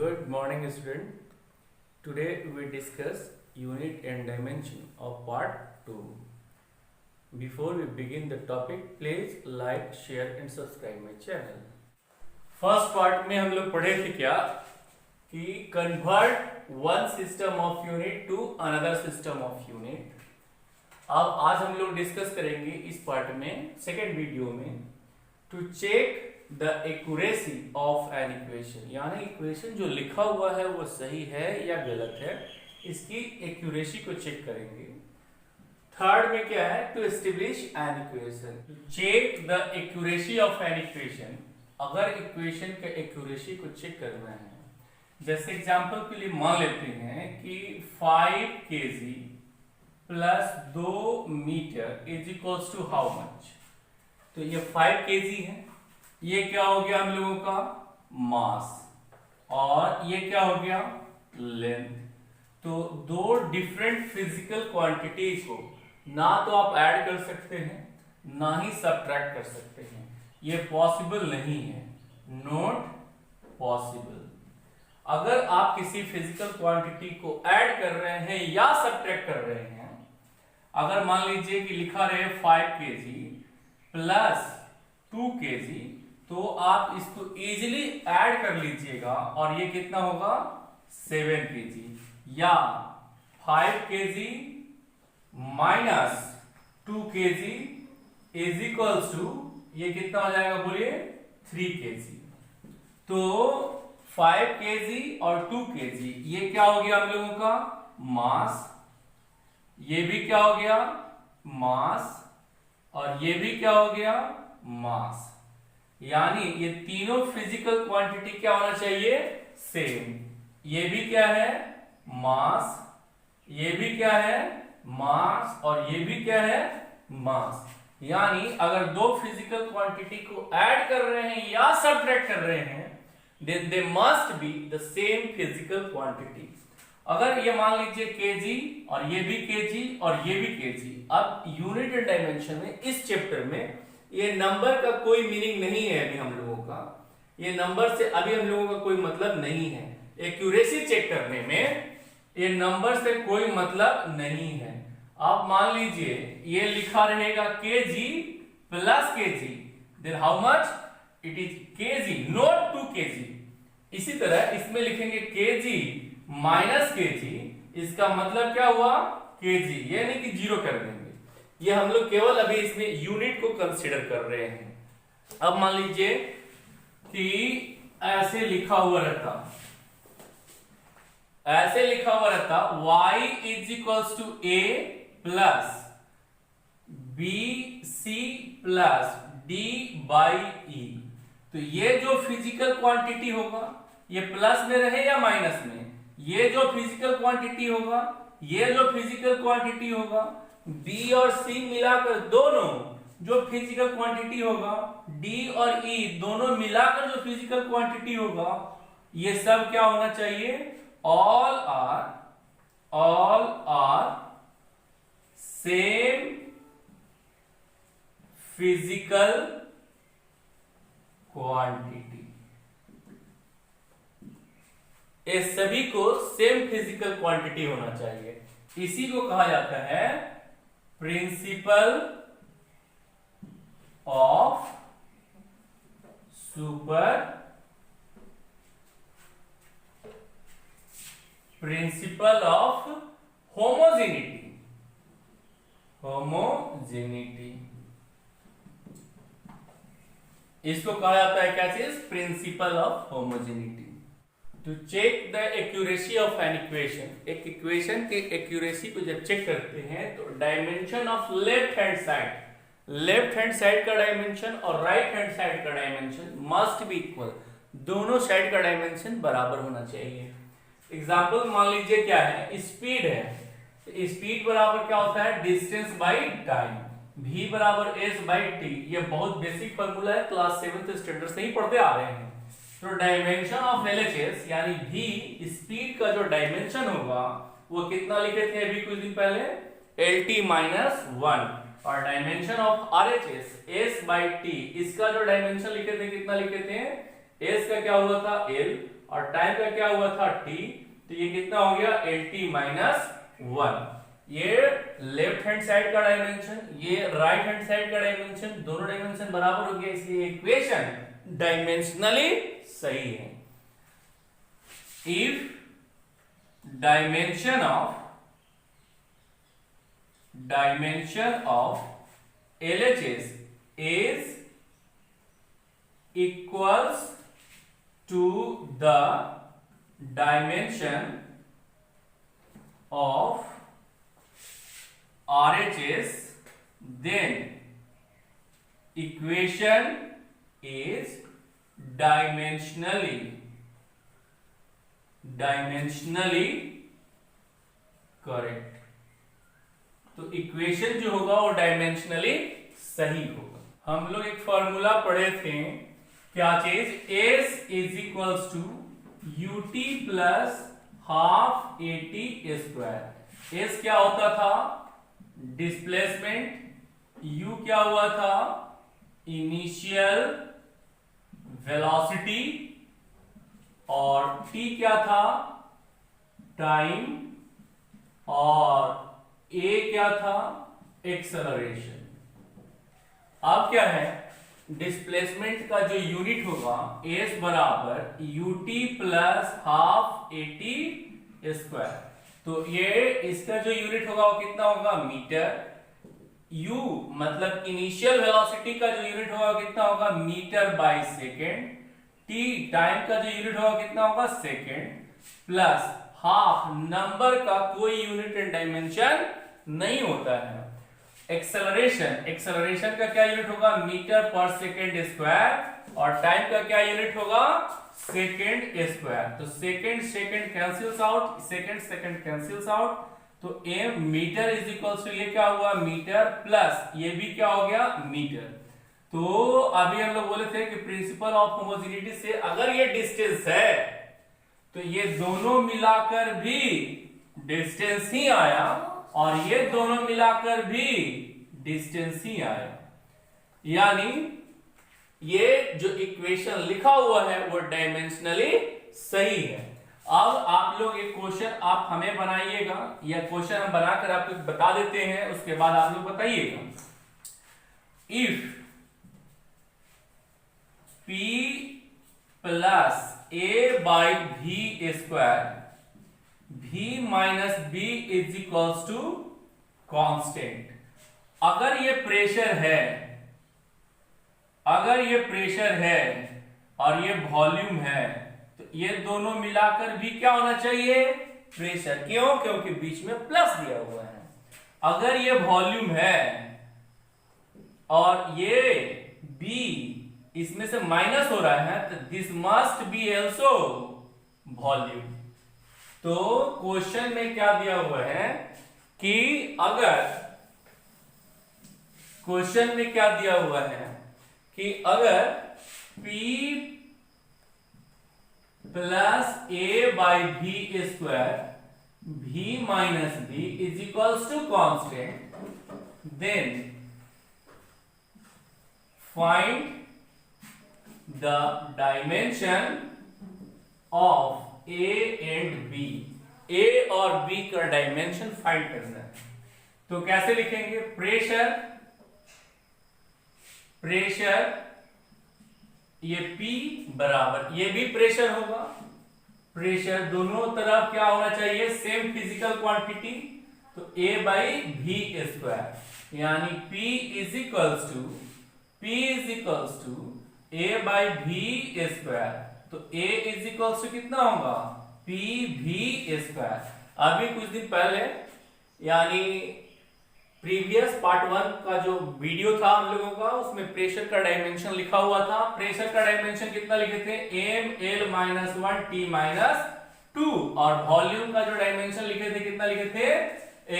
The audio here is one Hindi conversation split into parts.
Good morning, student. Today we discuss unit and dimension of part 2. Before we begin the topic, please like, share and subscribe my channel. First part में हम लोग पढ़े थे क्या कि convert one system of unit to another system of unit. अब आज हम लोग डिस्कस करेंगे इस पार्ट में सेकेंड वीडियो में to check the accuracy of an equation, यानी इक्वेशन जो लिखा हुआ है वो सही है या गलत है, इसकी एक्यूरेसी को चेक करेंगे। थर्ड में क्या है, to establish an equation, to check the accuracy of an equation. अगर इक्वेशन के एक्यूरेसी को चेक करना है, जैसे एग्जांपल के लिए मान लेते हैं कि 5 kg plus 2 meter is equals to how much. तो ये 5 kg है, ये क्या हो गया हम लोगों का मास, और ये क्या हो गया लेंथ। तो दो डिफरेंट फिजिकल क्वांटिटी को ना तो आप ऐड कर सकते हैं ना ही सब्ट्रैक्ट कर सकते हैं, ये पॉसिबल नहीं है, नॉट पॉसिबल। अगर आप किसी फिजिकल क्वांटिटी को ऐड कर रहे हैं या सब्ट्रैक्ट कर रहे हैं, अगर मान लीजिए कि लिखा रहे 5 kg प्लस 2 kg, तो आप इसको इजीली ऐड कर लीजिएगा और ये कितना होगा 7 kg, या 5 kg minus 2 kg is equals to ये कितना हो जाएगा बोलिए 3 kg। तो 5 kg और 2 kg ये क्या हो गया हम लोगों का मास, ये भी क्या हो गया मास, और ये भी क्या हो गया मास। यानी ये तीनों फिजिकल क्वांटिटी क्या होना चाहिए सेम। ये भी क्या है मास, ये भी क्या है मास, और ये भी क्या है मास। यानी अगर दो फिजिकल क्वांटिटी को ऐड कर रहे हैं या सब्ट्रैक्ट कर रहे हैं, then they must be the same physical quantity। अगर ये मान लीजिए केजी और ये भी केजी और ये भी केजी, अब यूनिट एंड डायमेंशन में इस चैप्टर में ये नंबर का कोई मीनिंग नहीं है अभी हम लोगों का, ये नंबर से अभी हम लोगों का कोई मतलब नहीं है। एक्यूरेसी चेक करने में ये नंबर से कोई मतलब नहीं है। आप मान लीजिए ये लिखा रहेगा kg plus kg, then how much it is kg not 2 kg। इसी तरह इसमें लिखेंगे केजी माइनस केजी, इसका मतलब क्या हुआ केजी, यानी कि 0 कर देंगे। ये हम लोग केवल अभी इसमें यूनिट को कंसीडर कर रहे हैं। अब मान लीजिए कि ऐसे लिखा हुआ रहता, ऐसे लिखा हुआ रहता y is equals to a plus B C plus D by E. तो ये जो फिजिकल क्वांटिटी होगा ये प्लस में रहे या माइनस में, ये जो फिजिकल क्वांटिटी होगा, ये जो फिजिकल क्वांटिटी होगा, B और C मिलाकर दोनों जो फिजिकल क्वांटिटी होगा, D और E दोनों मिलाकर जो फिजिकल क्वांटिटी होगा, ये सब क्या होना चाहिए all are same physical quantity. ये सभी को सेम फिजिकल क्वांटिटी होना चाहिए। इसी को कहा जाता है principle of principle of homogeneity. इसको कहा जाता है क्या चीज, principle of homogeneity. To check the accuracy of an equation, एक इक्वेशन के एक्यूरेसी को जब चेक करते हैं तो dimension of left hand side का डायमेंशन और राइट हैंड साइड का डायमेंशन मस्ट बी इक्वल, दोनों साइड का डायमेंशन बराबर होना चाहिए। एग्जांपल मान लीजिए क्या है, स्पीड है, स्पीड बराबर क्या होता है डिस्टेंस बाई टाइम, v बराबर s बाई टी। ये बहुत बेसिक फॉर्मूला है, क्लास 7th स्टैंडर्ड से ही पढ़ते आ रहे हैं। तो डायमेंशन ऑफ LHS यानी v स्पीड का जो डायमेंशन होगा वो कितना लिखे थे अभी कुछ दिन पहले LT माइनस 1, और dimension of RHS s by T, इसका जो डायमेंशन लिखे थे कितना लिखे थे एस का क्या हुआ था एल और टाइम का क्या हुआ था टी, तो ये कितना हो गया एल टी माइनस 1। ये लेफ्ट हैंड साइड का डायमेंशन, ये राइट हैंड साइड का डायमेंशन, दोनों डायमेंशन बराबर हो गया, इसलिए इक्वेशन डायमेंशनली सही है। If dimension of LHS is equals to the dimension of RHS, then equation is dimensionally correct. तो इक्वेशन जो होगा वो डायमेंशनली सही होगा। हम लोग एक फॉर्मूला पढ़े थे, क्या चीज, S is equals to UT plus half AT square. S क्या होता था, डिस्प्लेसमेंट, U क्या हुआ था, इनिशियल वेलोसिटी, और T क्या था, टाइम, और A क्या था, एक्सेलरेशन। अब क्या है, डिस्प्लेसमेंट का जो यूनिट होगा S बराबर UT plus half AT square. तो ये इसका जो यूनिट होगा वो कितना होगा, मीटर। U मतलब इनिशियल वेलोसिटी का जो यूनिट होगा कितना होगा, meter by second. T time का जो यूनिट होगा कितना होगा, सेकेंड, प्लस हाफ नंबर का कोई यूनिट एंड डायमेंशन नहीं होता है। एक्सेलरेशन का क्या यूनिट होगा, मीटर पर सेकेंड स्क्वायर, और टाइम का क्या यूनिट होगा, सेकेंड स्क्वायर। तो second cancels out, second cancels out, तो M metre is equals to ये क्या हुआ, मीटर, प्लस ये भी क्या हो गया, मीटर। तो अभी हम लोग बोले थे कि प्रिंसिपल ऑफ होमोजेनिटी से अगर ये डिस्टेंस है तो ये दोनों मिलाकर भी डिस्टेंस ही आया, और ये दोनों मिलाकर भी डिस्टेंस ही आया, यानी ये जो इक्वेशन लिखा हुआ है वो डायमेंशनली सही है। अब आप लोग एक क्वेश्चन आप हमें बनाइएगा, या क्वेश्चन हम बनाकर आपको बता देते हैं, उसके बाद आप लोग बताइएगा। If P plus A by V square, V minus B is equals to constant. अगर ये प्रेशर है और ये वॉल्यूम है, तो ये दोनों मिलाकर भी क्या होना चाहिए, प्रेशर। क्यों, क्योंकि बीच में प्लस दिया हुआ है। अगर ये वॉल्यूम है और ये B इसमें से माइनस हो रहा है, तो this must be also volume. तो क्वेश्चन में क्या दिया हुआ है कि अगर क्वेश्चन में क्या दिया हुआ है कि अगर P plus A by V square, V minus B is equals to constant, then find the dimension of A and B। A और B का डायमेंशन फाइंड करना है। तो कैसे लिखेंगे, प्रेशर ये P बराबर, ये भी प्रेशर होगा, प्रेशर दोनों तरफ क्या होना चाहिए, सेम फिजिकल क्वांटिटी, तो A बाई V स्क्वायर, यानी P is equals to A by V square. तो A इज इक्वल्स टू कितना होगा, PV स्क्वायर। अभी कुछ दिन पहले, यानी प्रीवियस पार्ट 1 का जो वीडियो था हम लोगों का, उसमें प्रेशर का डायमेंशन लिखा हुआ था। प्रेशर का डायमेंशन कितना लिखे थे, ml माइनस 1 t माइनस 2, और वॉल्यूम का जो डायमेंशन लिखे थे कितना लिखे थे,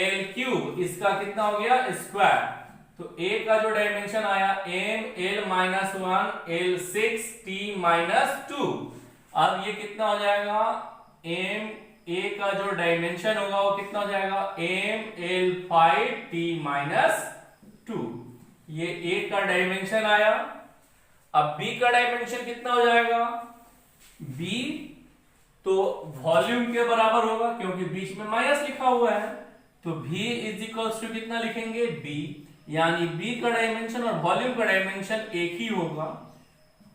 l क्यूब, इसका कितना हो गया, स्क्वायर। तो A का जो डायमेंशन आया ml minus 1 l6 t minus 2। अब ये कितना हो जाएगा, A का जो डायमेंशन होगा वो कितना हो जाएगा, ml5 t माइनस 2। ये A का डायमेंशन आया, अब b का डायमेंशन कितना हो जाएगा, b तो वॉल्यूम के बराबर होगा क्योंकि बीच में माइनस लिखा हुआ है, तो v इज इक्वल्स टू कितना लिखेंगे b, यानी b का डायमेंशन और वॉल्यूम का डायमेंशन एक ही होगा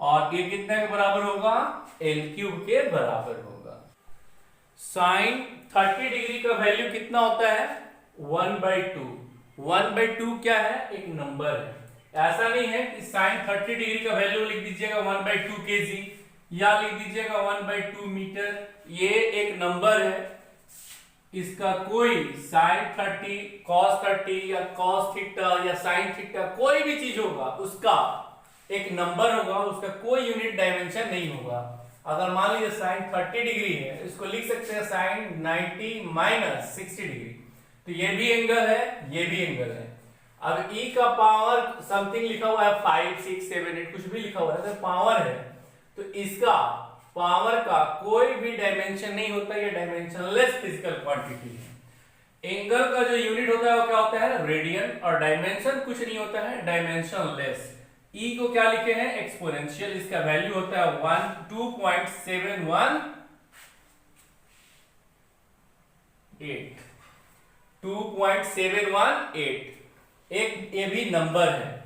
और ये कितने के बराबर होगा, l क्यूब के बराबर होगा। साइन 30 डिग्री का वैल्यू कितना होता है, 1/2। 1/2 क्या है, एक नंबर है। ऐसा नहीं है कि साइन 30 डिग्री का वैल्यू लिख दीजिएगा 1/2 kg या लिख दीजिएगा 1/2 मीटर, ये एक नंबर है। इसका कोई साइन 30, कॉस 30 या कॉस थीटा या साइन थीटा कोई भी चीज होगा उसका एक नंबर होगा, उसका कोई यूनिट डायमेंशन नहीं होगा। अगर मान लीजिए साइन 30 डिग्री है, इसको लिख सकते हैं साइन 90 माइनस 60 डिग्री, तो ये भी एंगल है, ये भी एंगल है। अब e का पावर समथिंग लिखा हुआ है 5, 6, 7, 8 कुछ भी लिखा हुआ है, अगर पावर है तो इसका पावर का कोई भी डायमेंशन नहीं होता, ये डायमेंशनलेस फिजिकल क्वांटिटी है। एंगल का जो यूनिट होता है वो क्या होता है, रेडियन, और डायमेंशन कुछ नहीं होता है, डायमेंशनलेस। e को क्या लिखे हैं, एक्सपोनेंशियल, इसका वैल्यू होता है 2.718, 2.718, एक ये भी नंबर है।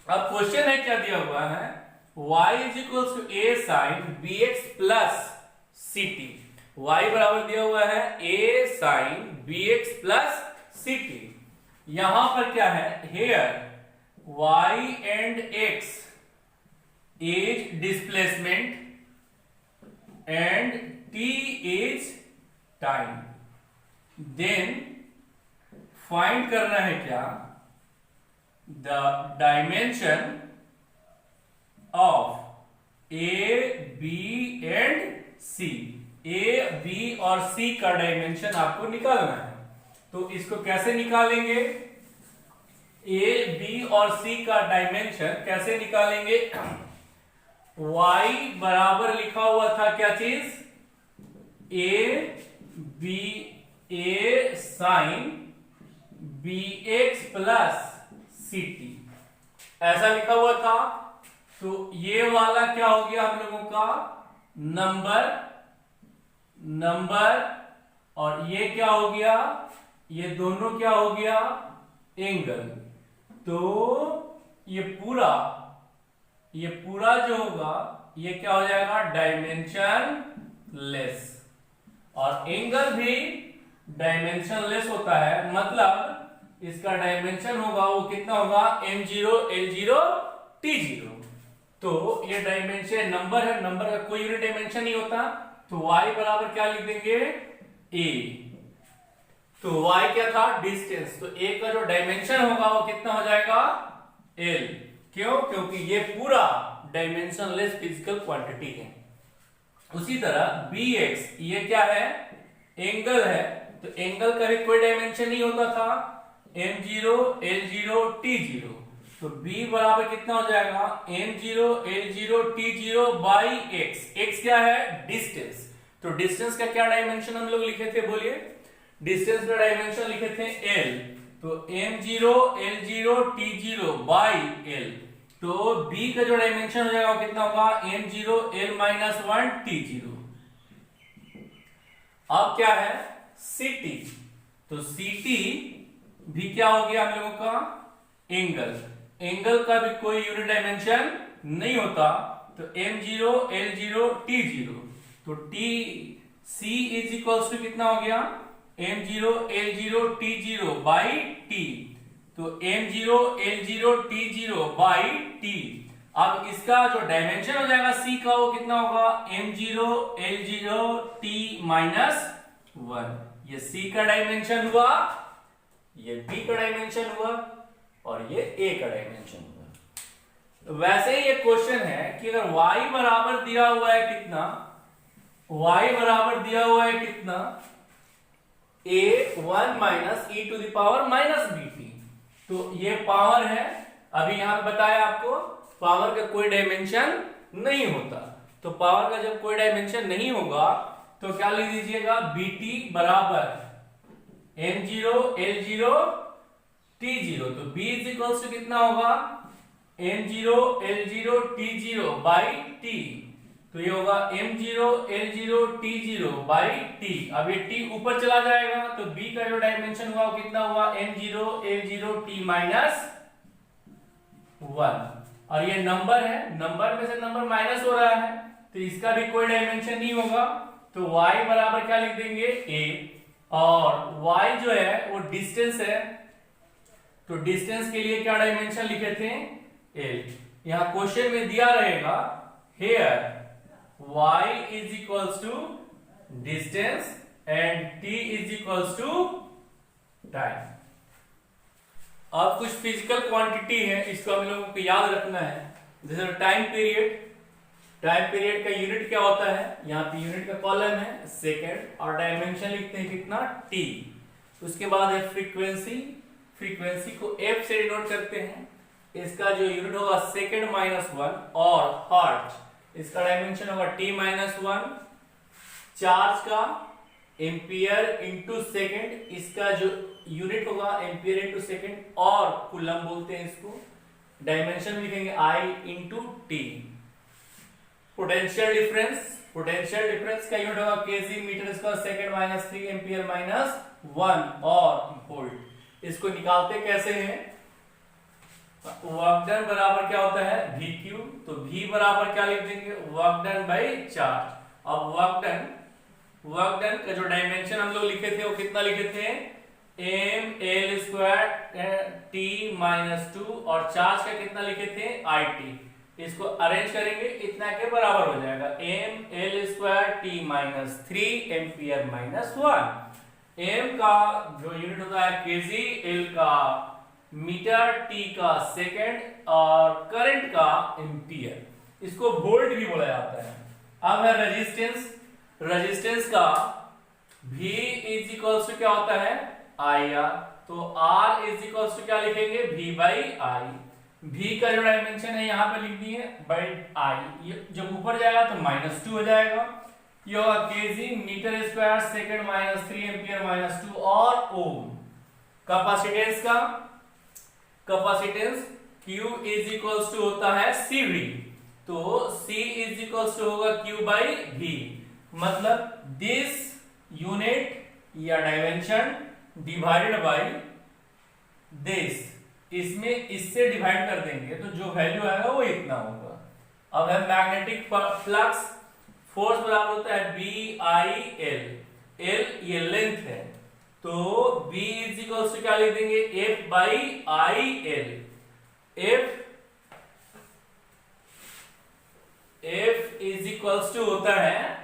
अब क्वेश्चन है क्या दिया हुआ है, y is equal to a sine bx plus ct। y बराबर दिया हुआ है a sine bx plus ct। यहां पर क्या है, here y and x is displacement and t is time. Then find करना है क्या, the dimension of A B and C. A B और सी का डायमेंशन आपको निकालना है, तो इसको कैसे निकालेंगे, ए बी और सी का डायमेंशन कैसे निकालेंगे। y बराबर लिखा हुआ था क्या चीज, A B, A sine B X plus C T, ऐसा लिखा हुआ था। तो ये वाला क्या हो गया हम लोगों का, नंबर, और ये क्या हो गया, ये दोनों क्या हो गया, एंगल। तो ये पूरा जो होगा ये क्या हो जाएगा, डायमेंशन लेस। और एंगल भी डायमेंशन लेस होता है, मतलब इसका डायमेंशन होगा वो कितना होगा, m0 l0 t0। तो ये डायमेंशन नंबर है, नंबर का कोई यूनिट डायमेंशन नहीं होता, तो y बराबर क्या लिख देंगे, a। तो y क्या था, डिस्टेंस, तो a का जो डायमेंशन होगा वो कितना हो जाएगा, l। क्यों, क्योंकि ये पूरा डायमेंशनलेस फिजिकल क्वांटिटी है। उसी तरह bx ये क्या है, एंगल है, तो एंगल का भी कोई डायमेंशन नहीं होता था, m0 l0 t0। तो b बराबर कितना हो जाएगा, m0 l0 t0 by x। x क्या है, डिस्टेंस। तो डिस्टेंस का क्या डायमेंशन हम लोग लिखे थे, बोलिए, डिस्टेंस का डायमेंशन लिखे थे l। तो m0 l0 t0 by l। तो b का जो डायमेंशन हो जाएगा वो कितना होगा, m0 l-1 t0। अब क्या है, ct। तो ct भी क्या हो गया हम लोगों का, एंगल। एंगल का भी कोई यूनिट डायमेंशन नहीं होता, तो m0 l0 t0। तो t c is equals to कितना हो गया, m0 l0 t0 by t। तो m0 l0 t0 by t। अब इसका जो डायमेंशन हो जाएगा c का वो कितना होगा, m0 l0 t माइनस 1। ये c का डायमेंशन हुआ, ये b का डायमेंशन हुआ, और ये a का डायमेंशन हुआ। वैसे ही ये क्वेश्चन है कि अगर y बराबर दिया हुआ है कितना, y बराबर दिया हुआ है कितना, a1 minus e to the power minus bt। तो ये पावर है, अभी यहां बताया आपको पावर का कोई डायमेंशन नहीं होता। तो पावर का जब कोई डायमेंशन नहीं होगा तो क्या लिख दीजिएगा, bt बराबर m0 l0 t0। तो b इज इक्वल टू कितना होगा, m0 l0 t0 by t। तो ये होगा m0 l0 t0 by t। अब ये t ऊपर चला जाएगा तो b का जो डायमेंशन हुआ वो कितना हुआ, m0 l0 t माइनस 1। और ये नंबर है, नंबर में से नंबर माइनस हो रहा है तो इसका भी कोई डायमेंशन नहीं होगा, तो y बराबर क्या लिख देंगे, a। और y जो है वो डिस्टेंस है, तो डिस्टेंस के लिए क्या डायमेंशन लिखे थे, l। यहां क्वेश्चन में दिया रहेगा here y is equals to distance and t is equals to time। अब कुछ फिजिकल क्वांटिटी है, इसको हम लोगों को याद रखना है। जैसे टाइम पीरियड, टाइम पीरियड का यूनिट क्या होता है, यहाँ पे यूनिट का कॉलम है सेकेंड और डायमेंशन लिखते हैं कितना, t। उसके बाद है फ्रीक्वेंसी, फ्रीक्वेंसी को f से डिनोट करते हैं, इसका जो यूनिट होगा सेकेंड माइनस 1। और हर्ट्ज, इसका डायमेंशन होगा t माइनस 1। चार्ज का एम्पियर इंटू सेकेंड, इसका जो यूनिट होगा एम्पियर इंटू सेकेंड। और कूलम बोलते हैं इसको, डायमेंशन लिखेंगे I into T. Potential difference, potential difference का यूनिट होगा kg meter square second minus 3 ampere minus 1 और वोल्ट। इसको निकालते कैसे हैं, वर्क डन बराबर क्या होता है VQ, तो V बराबर क्या लिख देंगे, वर्क डन बाई चार्ज। अब वर्क डन का जो डायमेंशन हम लोग लिखे थे वो कितना लिखे थे, m l square t minus 2 और चार्ज का कितना लिखे थे it। इसको अरेंज करेंगे इतना के बराबर हो जाएगा m l square t minus 3 ampere minus 1। m का जो यूनिट होता है केजी, l का मीटर, t का सेकेंड और करंट का एम्पियर, इसको वोल्ट भी बोला जाता है। अब है रेजिस्टेंस, रेजिस्टेंस का V इज इक्वल्स टू क्या होता है IR, तो R इज इक्वल्स टू क्या लिखेंगे V बाई I। V का जो डायमेंशन है यहाँ पे लिख दिए बाई I, ये जब ऊपर जाएगा तो माइनस 2 हो जाएगा। ये होगा kg meter square second minus 3 ampere minus 2 और ओम। कैपेसिटेंस का, capacitance Q is equals to होता है CV, तो C इज इक्वल्स टू होगा Q बाई V। मतलब दिस यूनिट या डायमेंशन डिवाइडेड बाय दिस, इसमें इससे डिवाइड कर देंगे तो जो वैल्यू आएगा वो इतना होगा। अब है मैग्नेटिक फ्लक्स, फोर्स बराबर होता है BI/L, L ये लेंथ है, तो B इज इक्वल टू क्या लिख देंगे F by IL। F is equal to होता है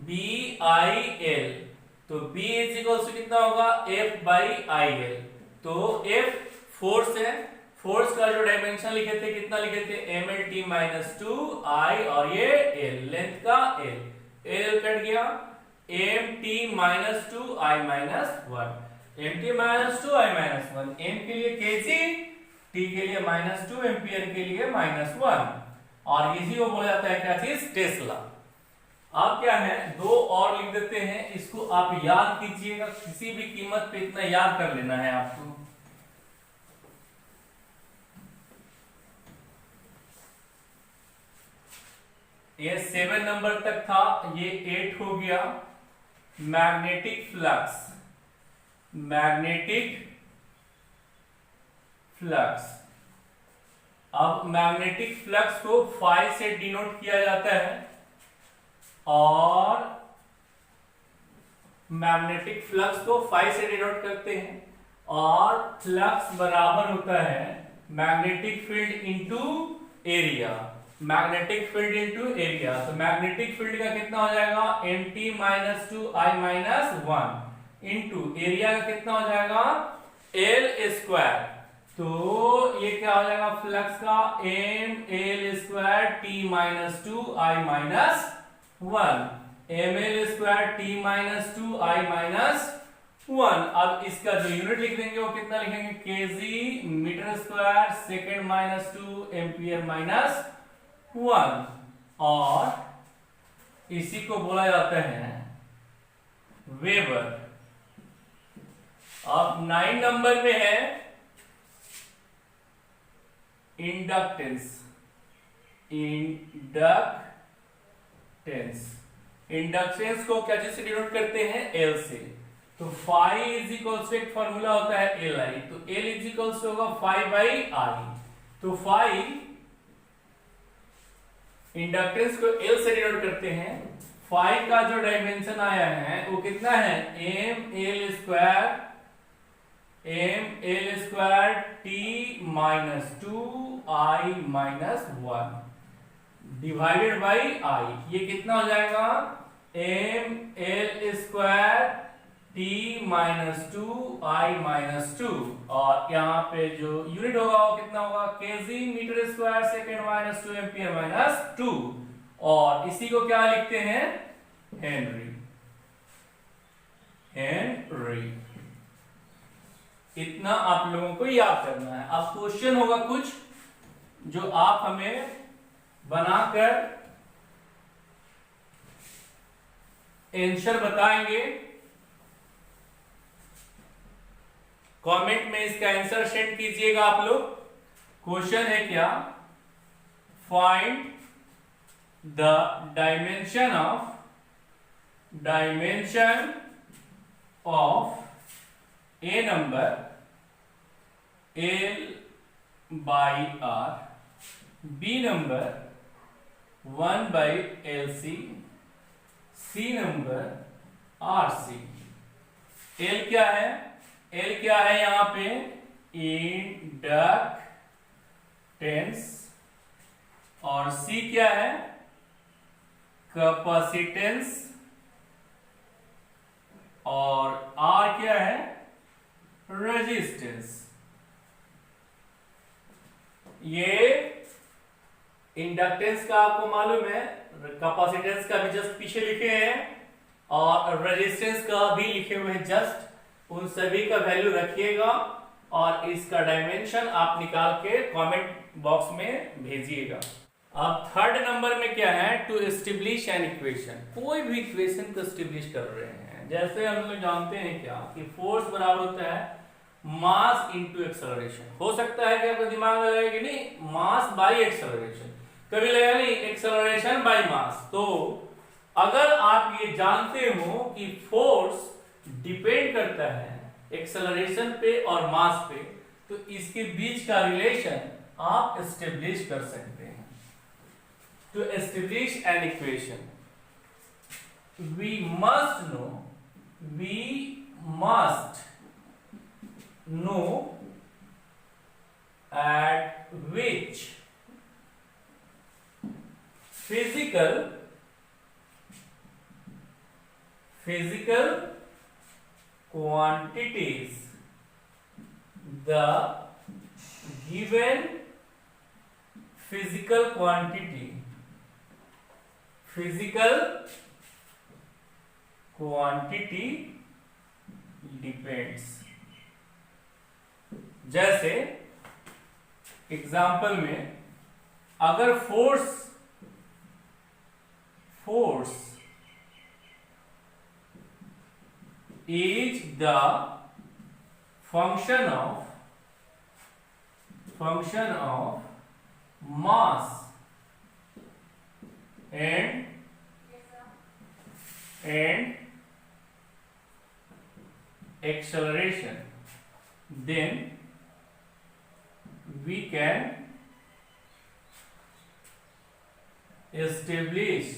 BIL, तो B इज इक्वल टू कितना होगा F बाई IL। तो F फोर्स है, फोर्स का जो डायमेंशन लिखे थे कितना लिखे थे mlt माइनस 2 I और ये L, लेंथ का L, L कट गया mt minus 2 I minus 1, mt minus 2 I minus 1, m के लिए kg, t के लिए माइनस 2, एम्पियर के लिए माइनस 1, और इसी को बोला जाता है क्या चीज, टेस्ला। अब क्या है, दो और लिख देते हैं, इसको आप याद कीजिएगा, किसी भी कीमत पे इतना याद कर लेना है आपको। ये 7 नंबर तक था, ये 8 हो गया। Magnetic flux, magnetic flux. अब मैग्नेटिक फ्लक्स को फाई से डिनोट किया जाता है, और मैग्नेटिक फ्लक्स को फाई से डिनोट करते हैं, और फ्लक्स बराबर होता है magnetic field into area, magnetic field into area. तो मैग्नेटिक फील्ड का कितना हो जाएगा mt minus 2 I minus 1 into area का कितना हो जाएगा L स्क्वायर, तो ये क्या हो जाएगा फ्लक्स का m L square t minus 2 I minus 1, ml square t minus 2 I minus 1। अब इसका जो यूनिट लिख देंगे वो कितना लिखेंगे kg meter square second minus 2 ampere minus 1, और इसी को बोला जाता है वेबर। अब 9 नंबर में है इंडक्टेंस इंडक्टेंस को क्या चीज से डिनोट करते हैं? एल से। तो फाई इज इक्वल्स टू एक फॉर्मूला होता है एल आई, तो एल इज इक्वल्स होगा फाई बाई आई। तो फाई इंडक्टेंस को एल से डिनोट करते हैं। फाई का जो डायमेंशन आया है वो कितना है? M L square T minus 2i-1 divided by I. ये कितना हो जाएगा? M L square T minus 2i-2, और यहाँ पे जो यूनिट होगा वो कितना होगा? Kg meter square second minus 2 ampere minus 2, और इसी को क्या लिखते हैं? हेनरी। इतना आप लोगों को याद करना है। अब क्वेश्चन होगा कुछ जो आप हमें बनाकर आंसर बताएंगे। कमेंट में इसका आंसर सेंड कीजिएगा आप लोग। क्वेश्चन है क्या? Find the dimension of a number L by R, B number 1 by LC, C number RC। L क्या है? L क्या है यहाँ पे? इंडक्टेंस, और C क्या है? कैपेसिटेंस, और R क्या है? रेजिस्टेंस। ये इंडक्टेंस का आपको मालूम है, कैपेसिटेंस का भी जस्ट पीछे लिखे हैं, और रेजिस्टेंस का भी लिखे हुए हैं जस्ट। उन सभी का वैल्यू रखिएगा और इसका डायमेंशन आप निकाल के कमेंट बॉक्स में भेजिएगा। अब थर्ड नंबर में क्या है? To establish an equation. कोई भी इक्वेशन को एस्टेब्लिश कर रहे हैं, जैसे हम लोग जानते हैं क्या कि फोर्स बराबर होता है मास इनटू एक्सेलरेशन। हो सकता है कि आपको दिमाग में लगे कि नहीं मास बाई एक्सेलरेशन, कभी लगेगा नहीं एक्सेलरेशन बाई मास। तो अगर आप ये जानते हो कि फोर्स डिपेंड करता है एक्सेलरेशन पे और मास पे, तो इसके बीच का रिलेशन आप एस्टेब्लिश कर सकते हैं। To establish an equation we must know at which physical quantities the given physical quantity depends. जैसे एग्जाम्पल में अगर force is the function of mass and acceleration, then we can establish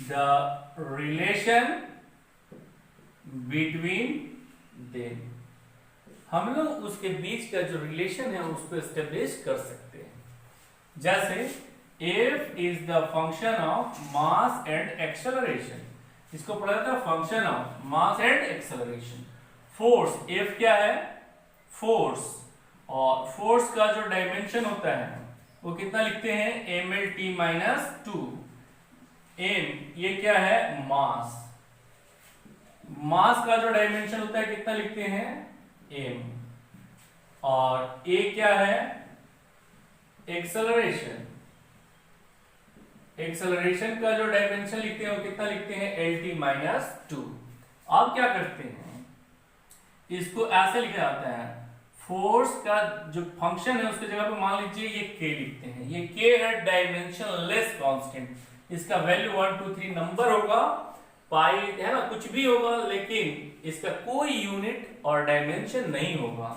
the relation between them। हम लोग उसके बीच का जो रिलेशन है उसको एस्टेब्लिश कर सकते हैं। जैसे f is the function of mass and acceleration, इसको पढ़ा था function of mass and acceleration. Force f क्या है? फोर्स, और फोर्स का जो डायमेंशन होता है वो कितना लिखते हैं? mlt-2। m ये क्या है? मास। मास का जो डायमेंशन होता है कितना लिखते हैं? m। और a क्या है? एक्सेलरेशन। एक्सेलरेशन का जो डायमेंशन लिखते हैं वो कितना लिखते हैं? lt-2। अब क्या करते हैं, इसको ऐसे लिखा जाता है फोर्स का जो फंक्शन है उसके जगह पे मान लीजिए ये k लिखते हैं। ये k है डायमेंशनलेस कांस्टेंट, इसका वैल्यू 1 2 3 नंबर होगा, पाई है ना, कुछ भी होगा, लेकिन इसका कोई यूनिट और डायमेंशन नहीं होगा।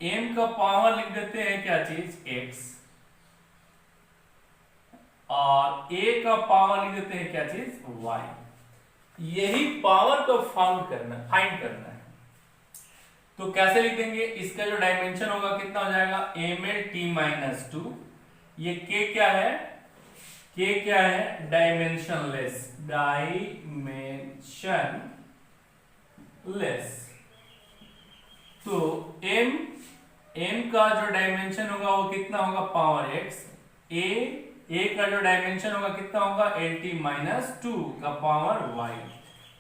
m का पावर लिख देते हैं क्या चीज, x, और a का पावर लिख देते हैं क्या चीज, y। यही पावर को फाइंड करना है। तो कैसे लिख देंगे, इसका जो डायमेंशन होगा कितना हो जाएगा, mlt-2, ये k क्या है, k क्या है, डायमेंशनलेस, तो m का जो डायमेंशन होगा वो कितना होगा, पावर x, a का जो डायमेंशन होगा कितना होगा, lt-2 का पावर y।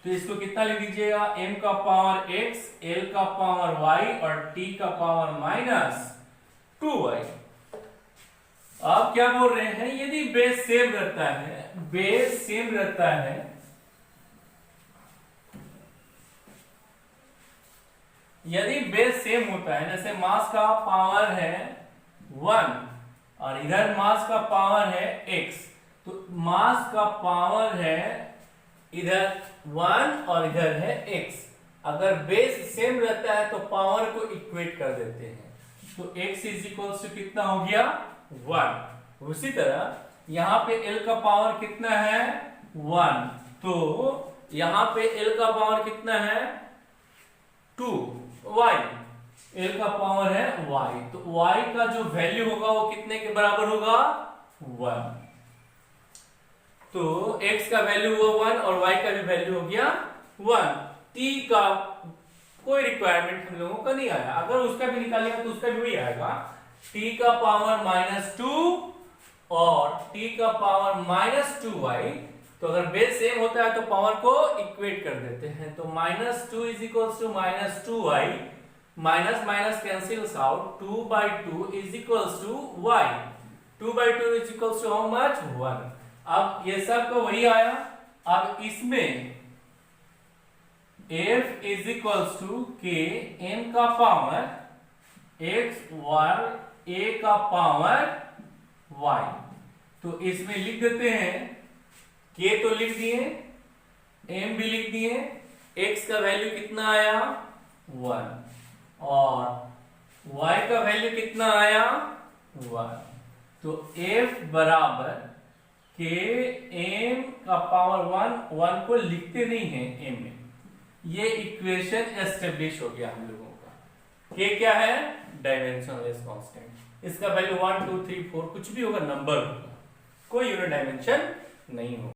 तो इसको कितना लिख दीजिएगा, m का पावर x, l का पावर y और t का पावर -2y। आप क्या बोल रहे हैं, यदि बेस सेम रहता है, बेस सेम रहता है, यदि बेस सेम होता है, जैसे मास का पावर है 1 और इधर मास का पावर है x, तो मास का पावर है इधर 1 और इधर है x। अगर बेस सेम रहता है तो पावर को इक्वेट कर देते हैं, तो x इज इक्वल टू कितना हो गया, 1। उसी तरह यहाँ पे l का पावर कितना है, 1, तो यहाँ पे l का पावर कितना है, 2, y, l का पावर है y, तो y का जो वैल्यू होगा वो कितने के बराबर होगा, 1। तो x का वैल्यू हुआ 1 और y का भी वैल्यू हो गया 1। t का कोई रिक्वायरमेंट हम लोगों का नहीं आया, अगर उसका भी निकालेगा तो उसका भी वही आएगा, t का पावर -2 और t का पावर -2y। तो अगर बेस सेम होता है तो पावर को इक्वेट कर देते हैं, तो -2 is equal to -2y, minus minus cancels out, 2/2 is equal to y, 2/2 is equal to how much, 1। अब ये सब तो वही आया। अब इसमें f is equal to k n का पावर x वर्ग a का पावर y। तो इसमें लिख देते हैं, k तो लिख दिए, m भी लिख दिए, x का वैल्यू कितना आया, 1, और y का वैल्यू कितना आया, 1। तो f बराबर k m का पावर 1 को लिखते नहीं है m में, ये इक्वेशन एस्टेब्लिश हो गया हम लोगों का। k क्या है, डायमेंशनलेस कांस्टेंट, इसका वैल्यू 1 2 3 4 कुछ भी होगा, नंबर होगा, कोई यूनिट डायमेंशन नहीं होगा।